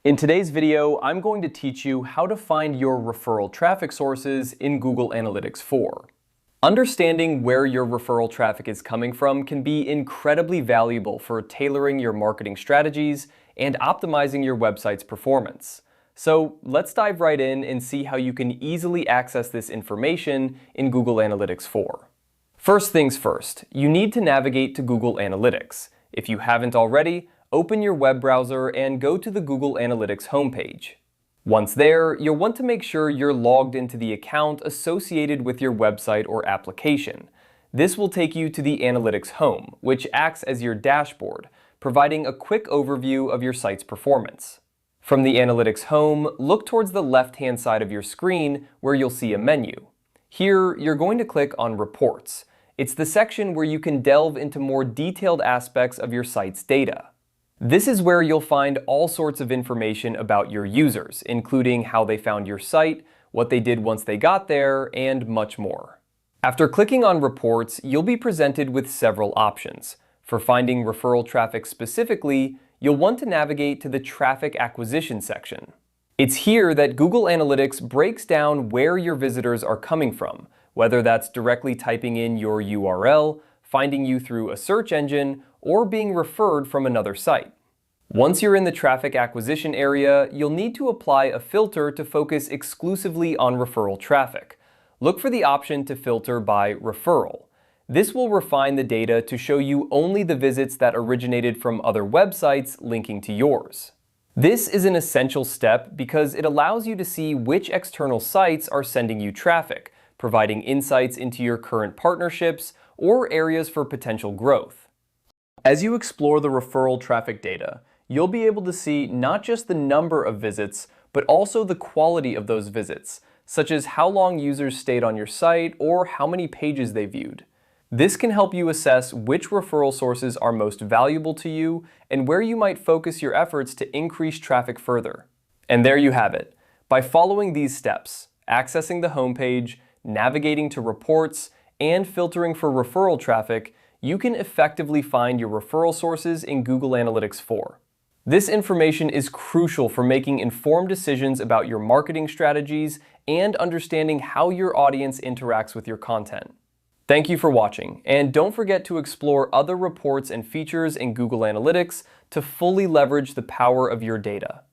In today's video, I'm going to teach you how to find your referral traffic sources in Google Analytics 4. Understanding where your referral traffic is coming from can be incredibly valuable for tailoring your marketing strategies and optimizing your website's performance. So let's dive right in and see how you can easily access this information in Google Analytics 4. First things first, you need to navigate to Google Analytics. If you haven't already, open your web browser and go to the Google Analytics homepage. Once there, you'll want to make sure you're logged into the account associated with your website or application. This will take you to the Analytics home, which acts as your dashboard, providing a quick overview of your site's performance. From the Analytics home, look towards the left-hand side of your screen where you'll see a menu. Here, you're going to click on Reports. It's the section where you can delve into more detailed aspects of your site's data. This is where you'll find all sorts of information about your users, including how they found your site, what they did once they got there, and much more. After clicking on Reports, you'll be presented with several options. For finding referral traffic specifically, you'll want to navigate to the Traffic Acquisition section. It's here that Google Analytics breaks down where your visitors are coming from, whether that's directly typing in your URL, finding you through a search engine, or being referred from another site. Once you're in the traffic acquisition area, you'll need to apply a filter to focus exclusively on referral traffic. Look for the option to filter by referral. This will refine the data to show you only the visits that originated from other websites linking to yours. This is an essential step because it allows you to see which external sites are sending you traffic, providing insights into your current partnerships or areas for potential growth. As you explore the referral traffic data, you'll be able to see not just the number of visits, but also the quality of those visits, such as how long users stayed on your site or how many pages they viewed. This can help you assess which referral sources are most valuable to you and where you might focus your efforts to increase traffic further. And there you have it. By following these steps, accessing the homepage, navigating to reports, and filtering for referral traffic, you can effectively find your referral sources in Google Analytics 4. This information is crucial for making informed decisions about your marketing strategies and understanding how your audience interacts with your content. Thank you for watching, and don't forget to explore other reports and features in Google Analytics to fully leverage the power of your data.